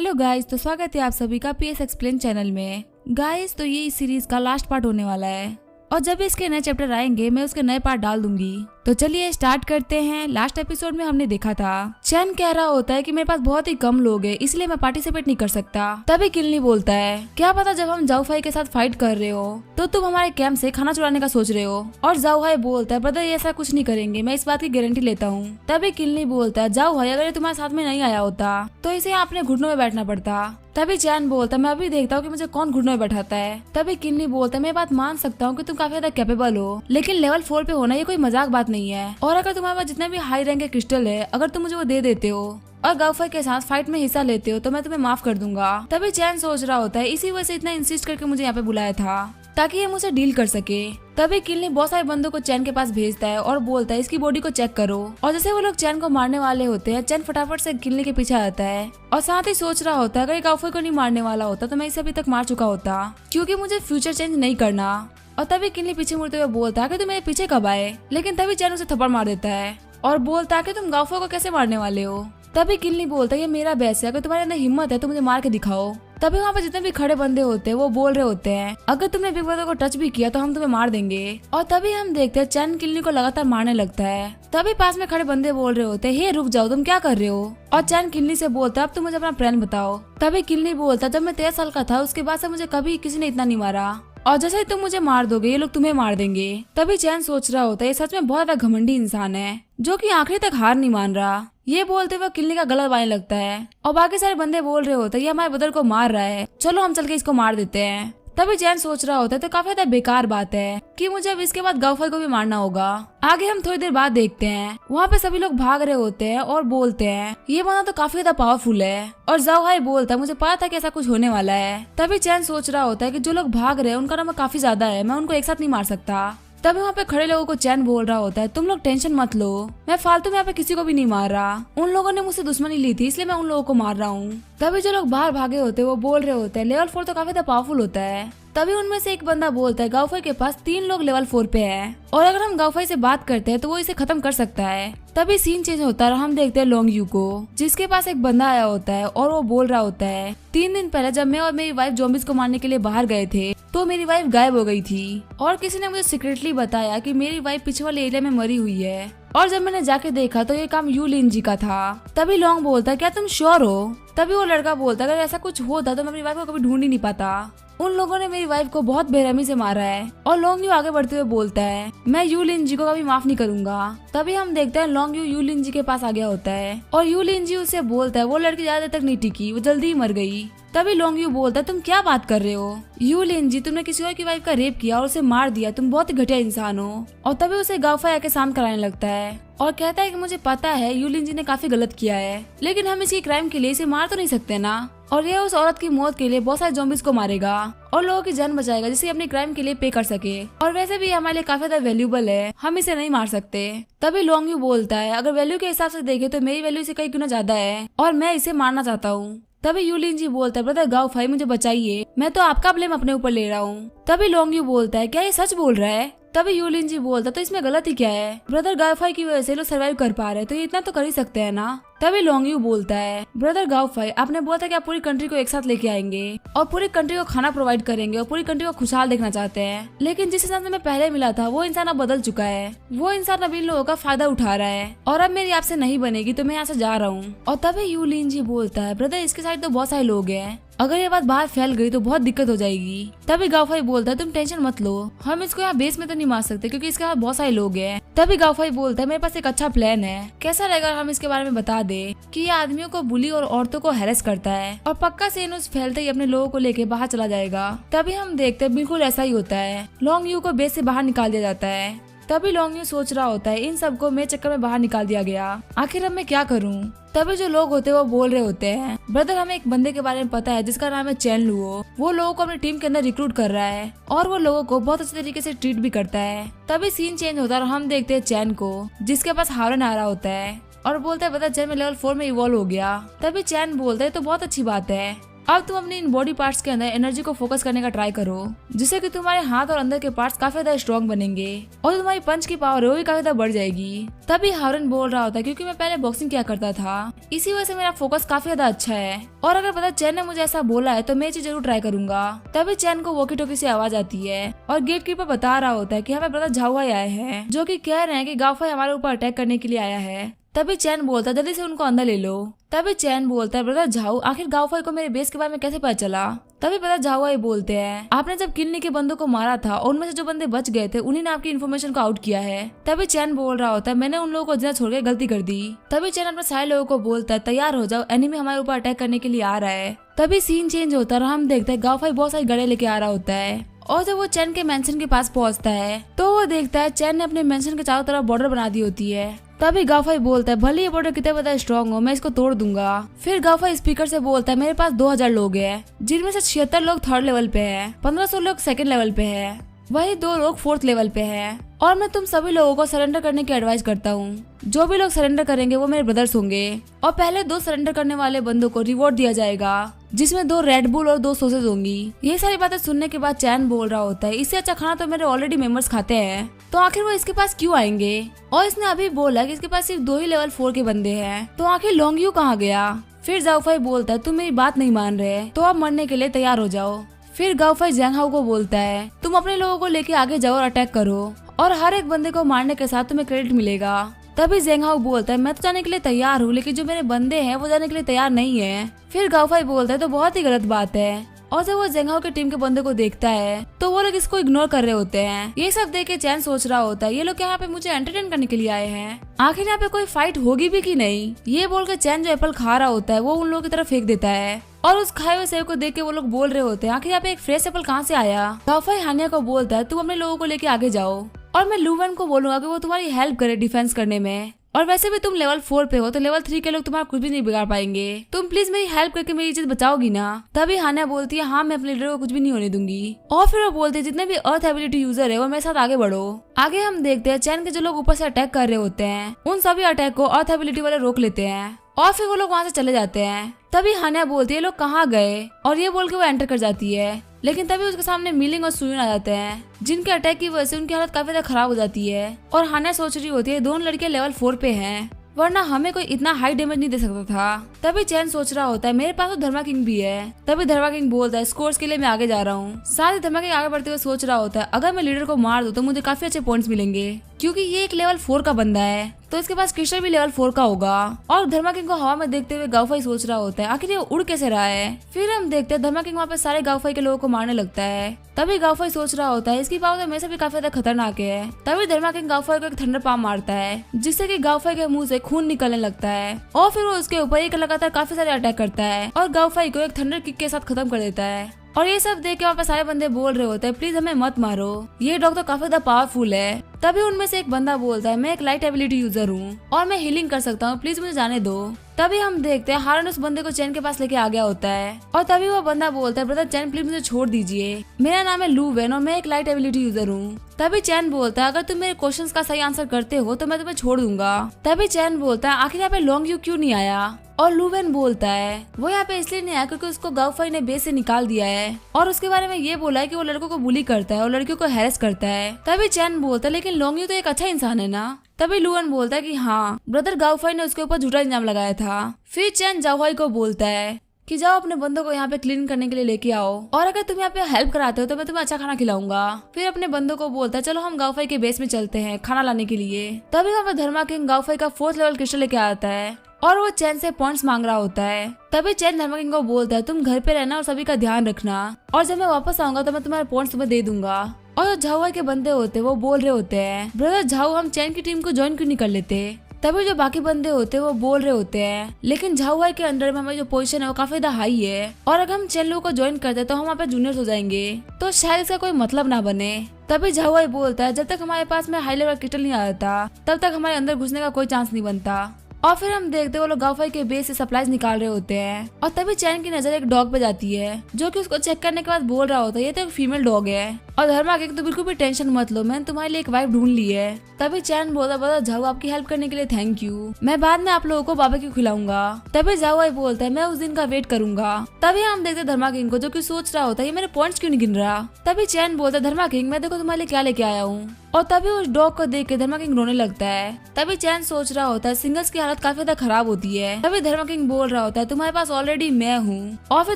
Hello guys, तो स्वागत है आप सभी का पीएस एक्सप्लेन चैनल में। गाइस, तो ये इस सीरीज का लास्ट पार्ट होने वाला है और जब इसके नए चैप्टर आएंगे मैं उसके नए पार्ट डाल दूंगी। तो चलिए स्टार्ट करते हैं। लास्ट एपिसोड में हमने देखा था चैन कह रहा होता है कि मेरे पास बहुत ही कम लोग हैं, इसलिए मैं पार्टिसिपेट नहीं कर सकता। तभी किलनी बोलता है, क्या पता जब हम जाओफाई के साथ फाइट कर रहे हो तो तुम हमारे कैंप से खाना चुराने का सोच रहे हो। और जाओहाई बोलता है, ब्रदर ये ऐसा कुछ नहीं करेंगे, मैं इस बात की गारंटी लेता हूँ। तभी किलनी बोलता है, जाओहाई अगर ये तुम्हारे साथ में नहीं आया होता तो इसे यहाँ अपने घुटनों में बैठना पड़ता। तभी चैन बोलता है, मैं अभी देखता हूँ कि मुझे कौन घुटनों में बैठाता है। तभी किलनी बोलता है, मैं बात मान सकता हूँ कि तुम काफी ज्यादा कैपेबल हो, लेकिन लेवल 4 पे होना ये कोई मजाक बात नहीं है। और अगर तुम्हारे पास जितने भी हाई रैंक के क्रिस्टल है, अगर तुम मुझे वो दे देते हो और गाउफाई के साथ फाइट में हिस्सा लेते हो तो मैं तुम्हें माफ कर दूंगा। तभी चैन सोच रहा होता है, इसी वजह से इतना इंसिस्ट करके मुझे यहाँ पे बुलाया था ताकि ये मुझसे डील कर सके। तभी किलनी बहुत सारे बंदों को चैन के पास भेजता है और बोलता है, इसकी बॉडी को चेक करो। और जैसे वो लोग चैन को मारने वाले होते हैं, चैन फटाफट से किलनी के पीछे आता है और साथ ही सोच रहा होता है, अगर गाउफाई को नहीं मारने वाला होता तो मैं इसे अभी तक मार चुका होता, क्योंकि मुझे फ्यूचर चेंज नहीं करना। और तभी किलनी पीछे मुड़ते हुए बोलता है कि तुम मेरे पीछे कब आए, लेकिन तभी चैन उसे थप्पड़ मार देता है और बोलता है कि तुम गाउफाई को कैसे मारने वाले हो। तभी किलनी बोलता है, ये मेरा बेस है, अगर तुम्हारे अंदर हिम्मत है तो मुझे मार के दिखाओ। तभी वहाँ पे जितने भी खड़े बंदे होते हैं वो बोल रहे होते हैं, अगर तुमने बिग ब्रदर को टच भी किया तो हम तुम्हें मार देंगे। और तभी हम देखते हैं चैन किलनी को लगातार मारने लगता है। तभी पास में खड़े बंदे बोल रहे होते हैं, हे रुक जाओ, तुम क्या कर रहे हो। और चैन किलनी से बोलता है, अब तुम मुझे अपना प्लान बताओ। तभी किलनी बोलता है, जब मैं 13 साल का था उसके बाद से मुझे कभी किसी ने इतना नहीं मारा, और जैसे ही तुम मुझे मार दोगे ये लोग तुम्हें मार देंगे। तभी चैन सोच रहा होता है, ये सच में बहुत ज्यादा घमंडी इंसान है जो कि आखिरी तक हार नहीं मान रहा। ये बोलते हुए किलनी का गला दबाने लगता है और बाकी सारे बंदे बोल रहे होते हैं, ये हमारे ब्रदर को मार रहा है, चलो हम चल के इसको मार देते हैं। तभी चैन सोच रहा होता है, तो काफी ज्यादा बेकार बात है कि मुझे अब इसके बाद गाउफाई को भी मारना होगा। आगे हम थोड़ी देर बाद देखते हैं, वहाँ पे सभी लोग भाग रहे होते हैं और बोलते हैं, ये बंदा तो काफी ज्यादा पावरफुल है। और जाओहाई बोलता है, मुझे पता था कि ऐसा कुछ होने वाला है। तभी चैन सोच रहा होता है कि जो लोग भाग रहे हैं उनका नंबर काफी ज्यादा है, मैं उनको एक साथ नहीं मार सकता। तभी वहाँ पे खड़े लोगों को चैन बोल रहा होता है, तुम लोग टेंशन मत लो, मैं फालतू में यहाँ पे किसी को भी नहीं मार रहा, उन लोगों ने मुझसे दुश्मनी ली थी इसलिए मैं उन लोगों को मार रहा हूँ। तभी जो लोग बाहर भागे होते हैं वो बोल रहे होते हैं, लेवल 4 तो काफी ज्यादा पावरफुल होता है। तभी उनमें से एक बंदा बोलता है, गाउफाई के पास 3 लोग लेवल 4 पे है और अगर हम गाउफाई से बात करते हैं तो वो इसे खत्म कर सकता है। तभी सीन चेंज होता है और हम देखते हैं लोंग यू को, जिसके पास एक बंदा आया होता है और वो बोल रहा होता है, 3 दिन पहले जब मैं और मेरी वाइफ ज़ॉम्बीज़ को मारने के लिए बाहर गए थे तो मेरी वाइफ गायब हो गई थी और किसी ने मुझे सीक्रेटली बताया कि मेरी वाइफ पीछे वाले एरिया में मरी हुई है। और जब मैंने जाके देखा तो ये काम यू लिन जी का था। तभी लोंग बोलता है, क्या तुम श्योर हो। तभी वो लड़का बोलता है, अगर ऐसा कुछ होता तो मैं अपनी वाइफ को कभी ढूंढ ही नहीं पाता, उन लोगों ने मेरी वाइफ को बहुत बेरहमी से मारा है। और लोंग यू आगे बढ़ते हुए बोलता है, मैं यू लिन जी को कभी माफ नहीं करूंगा। तभी हम देखते हैं लोंग यू लिन जी के पास आ गया होता है और यू लिन जी उसे बोलता है, वो लड़की ज्यादा तक नहीं टिकी, वो जल्दी ही मर गई। तभी लोंग यू बोलता है, तुम क्या बात कर रहे हो यू लिन जी, तुमने किसी और की वाइफ का रेप किया और उसे मार दिया, तुम बहुत ही घटिया इंसान हो। और तभी उसे गाउफाई आके शांत कराने लगता है और कहता है कि मुझे पता है यू लिन जी ने काफी गलत किया है, लेकिन हम इसकी क्राइम के लिए इसे मार तो नहीं सकते ना, और ये उस औरत की मौत के लिए बहुत सारे ज़ॉम्बीज़ को मारेगा और लोगों की जान बचाएगा जिससे अपने क्राइम के लिए पे कर सके, और वैसे भी हमारे लिए काफी ज्यादा वैल्यूबल है, हम इसे नहीं मार सकते। तभी लोंग यू बोलता है, अगर वैल्यू के हिसाब से देखे तो मेरी वैल्यू इसे कई गुना ज्यादा है और मैं इसे मारना चाहता हूँ। तभी यू लिन जी बोलता है, ब्रदर गाउफाई मुझे बचाइए, मैं तो आपका ब्लेम अपने ऊपर ले रहा हूँ। तभी लोंग यू बोलता है, क्या ये सच बोल रहा है। तभी यू लिन जी बोलता है, तो इसमें गलत ही क्या है, ब्रदर गाउफाई की वजह से लोग सर्वाइव कर पा रहे हैं तो ये इतना तो कर ही सकते हैं ना। तभी लोंग यू बोलता है, ब्रदर गाउफाई आपने बोला था कि आप पूरी कंट्री को एक साथ लेके आएंगे और पूरी कंट्री को खाना प्रोवाइड करेंगे और पूरी कंट्री को खुशहाल देखना चाहते हैं, लेकिन जिस इंसान से मैं पहले मिला था वो इंसान अब बदल चुका है, वो इंसान अब इन लोगों का फायदा उठा रहा है और अब मेरी आपसे नहीं बनेगी तो मैं यहाँ से जा रहा हूँ। और तभी यू लिन जी बोलता है, ब्रदर इसके साइड तो बहुत सारे लोग हैं, अगर ये बात बाहर फैल गई तो बहुत दिक्कत हो जाएगी। तभी गाउफाई बोलता है, तुम टेंशन मत लो, हम इसको यहाँ बेस में तो नहीं मार सकते क्योंकि इसके साथ बहुत सारे लोग हैं। तभी गाउफाई बोलता है, मेरे पास एक अच्छा प्लान है, कैसा रहेगा हम इसके बारे में बता दे कि ये आदमियों को बुली और औरतों को हैरेस करता है और पक्का से न्यूज़ फैलते ही अपने लोगों को लेके बाहर चला जाएगा। तभी हम देखते हैं बिल्कुल ऐसा ही होता है, लोंग यू को बेस से बाहर निकाल दिया जाता है। तभी लोंग यू सोच रहा होता है, इन सबको मेरे चक्कर में बाहर निकाल दिया गया, आखिर अब मैं क्या करूं। तभी जो लोग होते हैं वो बोल रहे होते हैं, ब्रदर हमें एक बंदे के बारे में पता है जिसका नाम है चैन लुओ, वो लोगों को अपनी टीम के अंदर रिक्रूट कर रहा है और वो लोगों को बहुत अच्छे तरीके से ट्रीट भी करता है। तभी सीन चेंज होता है और हम देखते हैं चैन को, जिसके पास हारन आ रहा होता है और बोलता है, ब्रदर चैन में लेवल 4 में इवॉल्व हो गया। तभी चैन बोलता है, तो बहुत अच्छी बात है, अब तुम अपने इन बॉडी पार्ट्स के अंदर एनर्जी को फोकस करने का ट्राई करो, जिससे कि तुम्हारे हाथ और अंदर के पार्ट्स काफी ज्यादा स्ट्रॉन्ग बनेंगे और तुम्हारी पंच की पावर है वो भी काफी ज्यादा बढ़ जाएगी। तभी हारन बोल रहा होता है क्योंकि मैं पहले बॉक्सिंग किया करता था, इसी वजह से मेरा फोकस काफी ज्यादा अच्छा है और अगर पता चैन ने मुझे ऐसा बोला है तो मैं चीज जरूर ट्राई करूंगा। तभी चैन को वॉकी टॉकी से आवाज आती है और गेट कीपर बता रहा होता है कि हमें ब्रदर झाओहाई आए हैं, जो कि कह रहे हैं कि गाओफाई हमारे ऊपर अटैक करने के लिए आया है। तभी चैन बोलता है जल्दी से उनको अंदर ले लो। तभी चैन बोलता है ब्रदर झाओ, आखिर गाओफाई को मेरे बेस के बारे में कैसे पता चला? तभी ब्रदर झाओहाई बोलते हैं आपने जब किन्नी के बंदों को मारा था और उनमें से जो बंदे बच गए थे उन्हीं ने आपकी इन्फॉर्मेशन को आउट किया है। तभी चैन बोल रहा होता है मैंने उन लोगों को जिंदा छोड़ के गलती कर दी। तभी चैन अपने सारे लोगों को बोलता है तैयार हो जाओ, एनिमी हमारे ऊपर अटैक करने के लिए आ रहा है। तभी सीन चेंज होता है और हम देखते हैं गाओफाई बहुत सारी गड़े लेके आ रहा होता है और जब वो चैन के मेंशन के पास पहुंचता है तो वो देखता है चैन ने अपने मेंशन के चारों तरफ बॉर्डर बना दी होती है। तभी गाओफाई बोलता है भले ये बॉर्डर कितने ज्यादा स्ट्रॉन्ग हो मैं इसको तोड़ दूंगा। फिर गाओफाई स्पीकर से बोलता है मेरे पास 2000 लोग हैं, जिनमें से 76 लोग 3rd लेवल पे है, 1500 लोग 2nd लेवल पे है, वही 2 लोग 4th लेवल पे है और मैं तुम सभी लोगों को सरेंडर करने की एडवाइस करता हूँ। जो भी लोग सरेंडर करेंगे वो मेरे ब्रदर्स होंगे और पहले 2 सरेंडर करने वाले बंदों को रिवॉर्ड दिया जाएगा, जिसमें 2 रेड बुल और 2 सॉसेज होंगी। ये सारी बातें सुनने के बाद चैन बोल रहा होता है इससे अच्छा खाना तो मेरे ऑलरेडी मेंबर्स खाते हैं, तो आखिर वो इसके पास क्यों आएंगे? और इसने अभी बोला कि इसके पास सिर्फ 2 ही लेवल 4 के बंदे हैं, तो आखिर लोंगयू कहाँ गया? फिर गाओफाई बोलता है तुम मेरी बात नहीं मान रहे तो अब मरने के लिए तैयार हो जाओ। फिर गाओफाई ज़ेंगहाओ को बोलता है तुम अपने लोगों को लेके आगे जाओ और अटैक करो और हर एक बंदे को मारने के साथ तुम्हें क्रेडिट मिलेगा। तभी ज़ेंगहाओ बोलता है मैं तो जाने के लिए तैयार हूँ, लेकिन जो मेरे बंदे हैं वो जाने के लिए तैयार नहीं है। फिर गाओफाई बोलता है तो बहुत ही गलत बात है और जब वो ज़ेंगहाओ की टीम के बंदे को देखता है तो वो लोग इसको इग्नोर कर रहे होते हैं। ये सब देख के चैन सोच रहा होता है ये लोग यहाँ पे मुझे एंटरटेन करने के लिए आए हैं, आखिर यहाँ पे कोई फाइट होगी भी कि नहीं? ये बोल के चैन जो एप्पल खा रहा होता है वो उन लोगों की तरफ फेंक देता है और उस खाए हुए सेब को देख के वो लोग बोल रहे होते हैं आखिर यहाँ पे एक फ्रेश एप्पल कहाँ से आया? गाओफाई हानिया को बोलता है तुम अपने लोगों को लेके आगे जाओ और मैं लूवन को बोलूंगा कि वो तुम्हारी हेल्प करे डिफेंस करने में, और वैसे भी तुम लेवल 4 पे हो तो लेवल 3 के लोग तुम्हारा कुछ भी नहीं बिगाड़ पाएंगे, तुम प्लीज मेरी हेल्प करके मेरी चीज बचाओगी ना? तभी हानिया बोलती है हाँ मैं अपने लीडर को कुछ भी नहीं होने दूंगी और फिर वो बोलते हैं जितने भी अर्थ एबिलिटी यूजर है वो मेरे साथ आगे बढ़ो। आगे हम देखते हैं चैन के जो लोग ऊपर से अटैक कर रहे होते हैं उन सभी अटैक को अर्थ एबिलिटी वाले रोक लेते हैं और फिर वो लोग वहाँ से चले जाते हैं। तभी हानिया बोलती है लोग कहाँ गए और ये बोल के वो एंटर कर जाती है, लेकिन तभी उसके सामने मिलिंग और सुयुन आ जाते हैं जिनके अटैक की वजह से उनकी हालत काफी ज्यादा खराब हो जाती है और हानिया सोच रही होती है दोनों लड़कियां लेवल 4 पे हैं, वरना हमें कोई इतना हाई डैमेज नहीं दे सकता था। तभी चैन सोच रहा होता है मेरे पास तो धर्मा किंग भी है। तभी धर्मा किंग बोलता है स्कोर्स के लिए मैं आगे जा रहा हूँ। साथ ही धर्मा किंग आगे बढ़ते हुए सोच रहा होता है अगर मैं लीडर को मार दूं तो मुझे काफी अच्छे पॉइंट्स मिलेंगे, क्योंकि ये एक लेवल 4 का बंदा है तो इसके पास क्रिस्टल भी लेवल 4 का होगा। और धर्मा किंग को हवा में देखते हुए गाओफाई सोच रहा होता है आखिर ये उड़ कैसे रहा है। फिर हम देखते हैं धर्मा किंग वहाँ पे सारे गाओफाई के लोगों को मारने लगता है। तभी गाओफाई सोच रहा होता है इसकी पावर तो मेरे से भी काफी ज्यादा खतरनाक है। तभी धर्मा किंग गाओफाई को एक थंडर पाम मारता है जिससे कि गाओफाई के मुंह से खून निकलने लगता है और फिर वो उसके ऊपर एक लगातार काफी सारे अटैक करता है और गाओफाई को एक थंडर किक के साथ खत्म कर देता है। और ये सब देख के वहाँ पे सारे बंदे बोल रहे होते हैं प्लीज हमें मत मारो, ये डॉग तो काफी ज्यादा पावरफुल है। तभी उनमें से एक बंदा बोलता है मैं एक लाइट एबिलिटी यूजर हूँ और मैं हीलिंग कर सकता हूँ, प्लीज मुझे जाने दो। तभी हम देखते हैं हारन उस बंदे को चैन के पास लेके आ गया होता है और तभी वो बंदा बोलता है ब्रदर चैन प्लीज मुझे छोड़ दीजिए, मेरा नाम है लू वेन और मैं एक लाइट एबिलिटी यूजर हूँ। तभी चैन बोलता है अगर तुम मेरे क्वेश्चंस का सही आंसर करते हो तो मैं तुम्हें छोड़ दूंगा। तभी चैन बोलता है आखिर यहाँ पे लोंगयू क्यों नहीं आया? और लूवेन बोलता है वो यहाँ पे इसलिए नहीं आया क्योंकि उसको गाओफाई ने बेस से निकाल दिया है और उसके बारे में ये बोला है कि वो लड़कों को बुली करता है और लड़कियों को हैरेस करता है। तभी चैन बोलता है लेकिन लोंगयू तो एक अच्छा इंसान है ना? तभी लूवेन बोलता है कि हाँ ब्रदर गाओफाई ने उसके ऊपर झूठा इल्जाम लगाया था। फिर चैन जाओहाई को बोलता है कि जाओ अपने बंदों को यहाँ पे क्लीन करने के लिए लेके आओ और अगर तुम यहाँ पे हेल्प कराते हो तो मैं तुम्हें अच्छा खाना खिलाऊंगा। फिर अपने बंदों को बोलता है चलो हम गाओफाई के बेस में चलते हैं खाना लाने के लिए। तभी वहाँ पे धर्मा किंग गाओफाई का 4th लेवल क्रिस्टल लेके आता है और वो चैन से पॉइंट्स मांग रहा होता है। तभी चैन धर्मा किंग को बोलता है तुम घर पे रहना और सभी का ध्यान रखना और जब मैं वापस आऊंगा तो मैं तुम्हारे पॉइंट्स तुम्हें दे दूंगा। और जो झाओहाई के बंदे होते वो बोल रहे होते हैं ब्रदर झाओ हम चैन की टीम को ज्वाइन क्यों नहीं कर लेते? तभी जो बाकी बंदे होते हैं वो बोल रहे होते हैं लेकिन झाओहाई के अंडर में हमारी जो पोजीशन है वो काफी ज्यादा हाई है और अगर हम चैन लोगों को ज्वाइन करते तो हम वहाँ पे जूनियर्स हो जाएंगे तो शायद इसका कोई मतलब ना बने। तभी झाओहाई बोलता है जब तक हमारे पास में हाई लेवल क्रिस्टल नहीं आता तब तक हमारे अंदर घुसने का कोई चांस नहीं बनता। और फिर हम देखते हैं वो लोग गाओफाई के बेस से सप्लाईज निकाल रहे होते हैं और तभी चैन की नजर एक डॉग पे जाती है जो कि उसको चेक करने के बाद बोल रहा होता है ये तो एक फीमेल डॉग है। और धर्मा किंग तो बिल्कुल भी टेंशन मत लो, मैंने तुम्हारे लिए एक वाइफ ढूंढ ली है। तभी चैन बोलता बता जाओ आपकी हेल्प करने के लिए थैंक यू, मैं बाद में आप लोगों को बारबेक्यू खिलाऊंगा। तभी जाओ भाई बोलता है मैं उस दिन का वेट करूंगा। तभी हम देखते धर्मा किंग को जो कि सोच रहा होता है ये मेरे पॉइंट्स क्यों नहीं गिन रहा। तभी चैन बोलता है धर्मा किंग मैं देखो तुम्हारे लिए क्या लेके आया हूँ। और तभी उस डॉग को देख के धर्मा किंग रोने लगता है। तभी चैन सोच रहा होता है सिंगल्स की हालत काफी ज्यादा खराब होती है। तभी धर्मा किंग बोल रहा होता है तुम्हारे पास ऑलरेडी मैं हूँ और फिर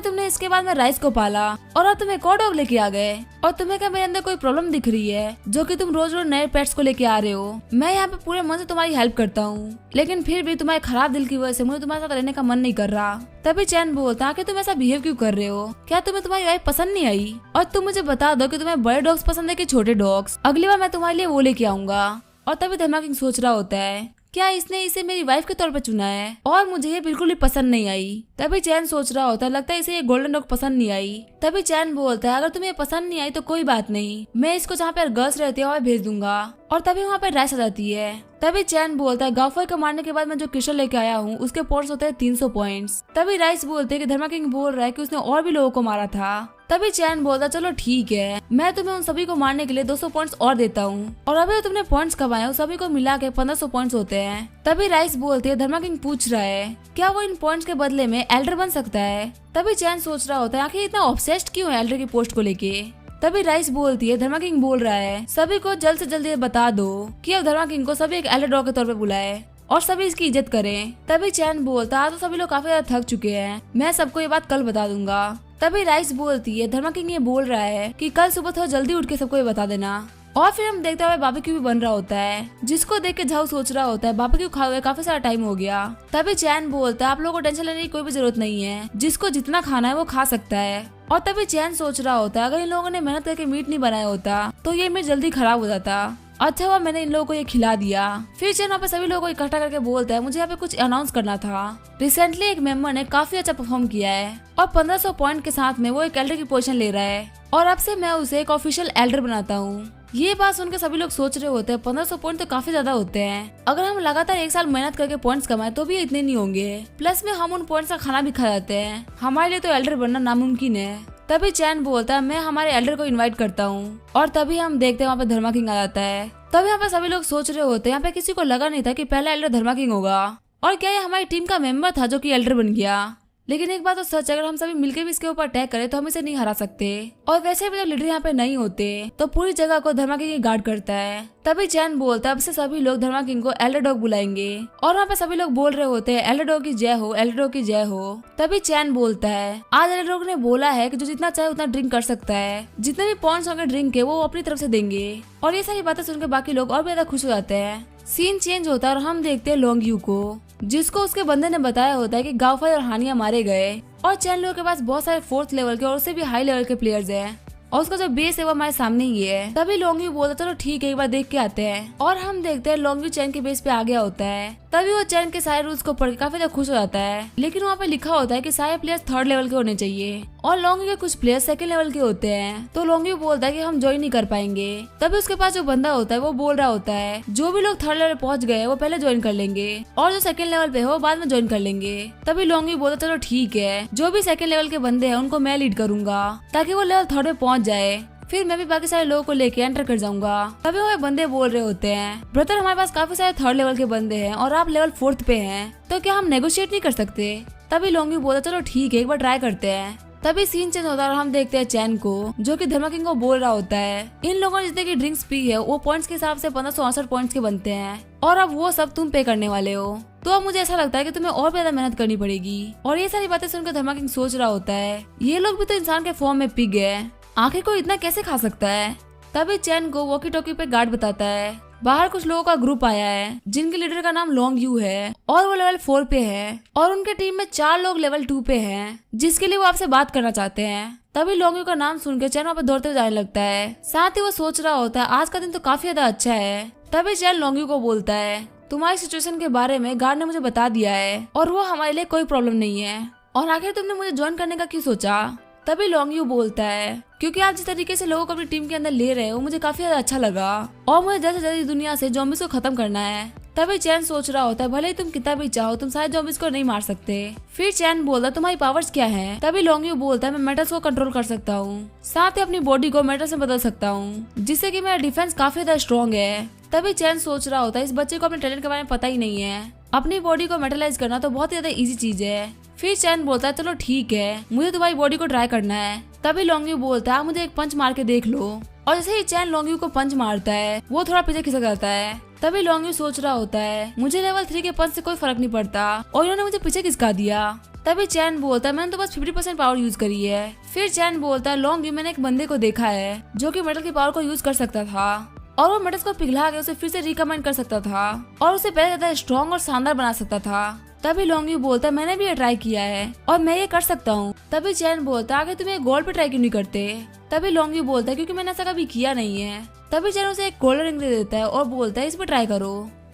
तुमने इसके बाद में राइस को पाला और अब तुम एक और डॉग लेके आ गए। और तुम्हें क्या मेरे अंदर कोई प्रॉब्लम दिख रही है जो कि तुम रोज रोज नए पेट्स को लेके आ रहे हो। मैं यहाँ पे पूरे मन से तुम्हारी हेल्प करता हूँ, लेकिन फिर भी तुम्हारे खराब दिल की वजह से मुझे तुम्हारे साथ रहने का मन नहीं कर रहा। तभी चैन बोलता है कि तुम ऐसा बिहेव क्यों कर रहे हो, क्या तुम्हें तुम्हारी वाइफ पसंद नहीं आई? और तुम मुझे बता दो कि तुम्हें बड़े डॉग्स पसंद है कि छोटे डॉग्स, अगली बार मैं तुम्हारे लिए वो लेके आऊंगा। और तभी धर्मा किंग सोच रहा होता है क्या इसने इसे मेरी वाइफ के तौर पे चुना है और मुझे ये बिल्कुल भी पसंद नहीं आई। तभी चैन सोच रहा होता है लगता है इसे ये गोल्डन डॉग पसंद नहीं आई। तभी चैन बोलता है अगर तुम्हें पसंद नहीं आई तो कोई बात नहीं, मैं इसको जहाँ पे गर्ल्स रहती है वहाँ भेज दूंगा। और तभी वहाँ पे राइस आ जाती है। तभी चैन बोलता है गाफर को मारने के बाद मैं जो क्रिस्टल लेके आया हूँ उसके पॉइंट्स होते हैं 300 पॉइंट्स। तभी राइस बोलते हैं कि धर्मा किंग बोल रहा है कि उसने और भी लोगों को मारा था। तभी चैन बोलता चलो ठीक है मैं तुम्हें उन सभी को मारने के लिए 200 पॉइंट्स और देता हूँ और अभी तुमने पॉइंट्स कमाए उस सभी को मिला के 1500 पॉइंट्स होते हैं। तभी राइस बोलते है धर्मा किंग पूछ रहा है क्या वो इन पॉइंट्स के बदले में एल्डर बन सकता है। तभी चैन सोच रहा होता है आखिर इतना ऑब्सेस्ड क्यों है एल्डर की पोस्ट को लेके। तभी राइस बोलती है धर्मा किंग बोल रहा है सभी को जल्द से जल्द ये बता दो कि अब धर्मा किंग को सभी एक एल्डर डॉग के तौर पे बुलाए और सभी इसकी इज्जत करें। तभी चैन बोलता आज तो सभी लोग काफी ज्यादा थक चुके हैं, मैं सबको ये बात कल बता दूंगा। तभी राइस बोलती है धर्मा किंग ये बोल रहा है कि कल सुबह थोड़ा जल्दी उठ के सबको ये बता देना। और फिर हम देखते हुए बारबेक्यू भी बन रहा होता है जिसको देख के झाऊ सोच रहा होता है बारबेक्यू खाए हुए काफी सारा टाइम हो गया। तभी चैन बोलता है आप लोगों को टेंशन लेने की कोई भी जरूरत नहीं है, जिसको जितना खाना है वो खा सकता है। और तभी चैन सोच रहा होता है अगर इन लोगों ने मेहनत करके मीट नहीं बनाया होता तो ये मीट जल्दी खराब हो जाता, अच्छा हुआ मैंने इन लोगों को ये खिला दिया। फिर चैन वहाँ पे सभी लोगों को इकट्ठा करके बोलता है मुझे यहाँ पे कुछ अनाउंस करना था। रिसेंटली एक मेंबर ने काफी अच्छा परफॉर्म किया है और 1500 पॉइंट के साथ में वो एक एल्डर की पोजीशन ले रहा है और अब से मैं उसे एक ऑफिशियल एल्डर बनाता हूँ। ये बात सुनकर सभी लोग सोच रहे होते हैं 1500 पॉइंट तो काफी ज्यादा होते हैं, अगर हम लगातार एक साल मेहनत करके पॉइंट्स कमाए तो भी इतने नहीं होंगे, प्लस में हम उन पॉइंट्स का खाना भी खा जाते हैं, हमारे लिए तो एल्डर बनना नामुमकिन है। तभी चैन बोलता है मैं हमारे एल्डर को इनवाइट करता हूँ और तभी हम देखते हैं वहाँ पे धर्मा किंग आ जाता है। तभी यहाँ पे सभी लोग सोच रहे होते हैं यहाँ पे किसी को लगा नहीं था कि पहला एल्डर धर्मा किंग होगा और क्या ये हमारी टीम का मेंबर था जो कि एल्डर बन गया। लेकिन एक बात तो सच, अगर हम सभी मिलकर भी इसके ऊपर अटैक करें तो हम इसे नहीं हरा सकते। और वैसे भी जब लीडर यहाँ पे नहीं होते तो पूरी जगह को धर्मा किंग गार्ड करता है। तभी चैन बोलता है अब से सभी लोग धर्मा किंग को एल्डर डॉग बुलाएंगे और वहाँ पे सभी लोग बोल रहे होते हैं एल्डर डॉग की जय हो, एल्डर डॉग की जय हो। तभी चैन बोलता है आज एल्डर डॉग ने बोला है कि जो जितना चाहे उतना ड्रिंक कर सकता है, जितने भी पॉइंट्स होंगे ड्रिंक के वो अपनी तरफ से देंगे। और ये सारी बातें सुनकर बाकी लोग और भी ज्यादा खुश हो जाते हैं। सीन चेंज होता है और हम देखते हैं लोंग यू को, जिसको उसके बंदे ने बताया होता है कि गाओफाई और हानिया मारे गए और चैन लो के पास बहुत सारे 4th लेवल के और उससे भी हाई लेवल के प्लेयर्स हैं और उसका जो बेस है वो हमारे सामने ही है। तभी लोंग यू बोलता चलो ठीक है एक बार देख के आते हैं और हम देखते हैं लोंग यू चैन के बेस पे आ गया होता है। तभी वो चैन के सारे रूल्स को पढ़ के काफी ज्यादा खुश हो जाता है, लेकिन वहाँ पे लिखा होता है कि सारे प्लेयर्स 3rd लेवल के होने चाहिए और लोंग यू के कुछ प्लेयर्स 2nd लेवल के होते हैं। तो लोंग यू बोलता है कि हम ज्वाइन नहीं कर पाएंगे। तभी उसके पास जो बंदा होता है वो बोल रहा होता है जो भी लोग 3rd लेवल पहुंच गए वो पहले ज्वाइन कर लेंगे और जो 2nd लेवल पे हो बाद में ज्वाइन कर लेंगे। तभी लोंग यू बोलता चलो ठीक है, जो भी 2nd लेवल के बंदे हैं उनको मैं लीड करूंगा ताकि वो लेवल 3rd पे पहुंच जाए, फिर मैं भी बाकी सारे लोगों को लेके एंटर कर जाऊंगा। तभी वो बंदे बोल रहे होते हैं ब्रदर हमारे पास काफी सारे 3rd लेवल के बंदे हैं और आप लेवल 4th पे हैं, तो क्या हम नेगोशिएट नहीं कर सकते। तभी लोंग यू बोला चलो ठीक है एक बार ट्राई करते हैं। तभी सीन चेंज होता है और हम देखते हैं चैन को जो कि धर्मा किंग को बोल रहा होता है इन लोगों ने जितने की ड्रिंक्स पी है वो पॉइंट्स के हिसाब से 1568 पॉइंट्स के बनते हैं और अब वो सब तुम पे करने वाले हो, तो अब मुझे ऐसा लगता है कि तुम्हें और ज्यादा मेहनत करनी पड़ेगी। और ये सारी बातें सुनकर धर्मा किंग सोच रहा होता है ये लोग भी तो इंसान के फॉर्म में पिग गए, आखिर कोई इतना कैसे खा सकता है। तभी चैन को वॉकी टॉकी पे गार्ड बताता है बाहर कुछ लोगों का ग्रुप आया है जिनके लीडर का नाम लोंग यू है और वो लेवल 4 पे है और उनके टीम में 4 लोग लेवल 2 पे हैं जिसके लिए वो आपसे बात करना चाहते हैं। तभी लोंग यू का नाम सुनकर चैन वहाँ पे दौड़ते हुए जाने लगता है, साथ ही वो सोच रहा होता है आज का दिन तो काफी ज्यादा अच्छा है। तभी चैन लोंग यू को बोलता है तुम्हारी सिचुएशन के बारे में गार्ड ने मुझे बता दिया है और वो हमारे लिए कोई प्रॉब्लम नहीं है और आखिर तुमने मुझे ज्वाइन करने का क्यों सोचा। तभी लोंग यू बोलता है क्योंकि आप जिस तरीके से लोगों को अपनी टीम के अंदर ले रहे हो मुझे काफी ज्यादा अच्छा लगा और मुझे जल्द से जल्द दुनिया से ज़ॉम्बीज़ को खत्म करना है। तभी चैन सोच रहा होता है भले ही तुम कितना भी चाहो तुम सारे ज़ॉम्बीज़ को नहीं मार सकते। फिर चैन बोलता है तुम्हारी पावर्स क्या है। तभी लॉन्गयू बोलता है मैं मेटल्स को कंट्रोल कर सकता हूँ, साथ ही अपनी बॉडी को मेटल से बदल सकता हूँ, जिससे कि मेरा डिफेंस काफी ज्यादा स्ट्रॉन्ग है। तभी चैन सोच रहा होता है इस बच्चे को अपने टैलेंट के बारे में पता ही नहीं है, अपनी बॉडी को मेटलाइज करना तो बहुत ही ज्यादा इजी चीज है। फिर चैन बोलता है चलो ठीक है, मुझे तुम्हारी बॉडी को ट्राई करना है। तभी लॉन्गयू बोलता है आप मुझे एक पंच मार के देख लो। और जैसे ही चैन लॉन्गयू को पंच मारता है वो थोड़ा पीछे खिसक जाता है। तभी लॉन्गयू सोच रहा होता है मुझे लेवल 3 के पंच से कोई फर्क नहीं पड़ता और इन्होंने मुझे पीछे खिसका दिया। तभी चैन बोलता है मैंने तो बस 50% पावर यूज करी है। फिर चैन बोलता है लॉन्गयू मैंने एक बंदे को देखा है जो कि मेटल की पावर को यूज कर सकता था और वो मेटल्स को पिघला के उसे फिर से रिकमेंड कर सकता था और उसे पहले ज्यादा स्ट्रॉन्ग और शानदार बना सकता था। तभी लॉन्गयू बोलता है मैंने भी ये ट्राई किया है और मैं ये कर सकता हूँ। तभी चैन बोलता है आगे तुम गोल्ड पे ट्राई क्यों नहीं करते। तभी लॉन्गयू बोलता है क्योंकि मैंने ऐसा कभी किया नहीं है। तभी चैन उसे एक गोल्डन रिंग दे देता है और बोलता है इस पे ट्राई करो।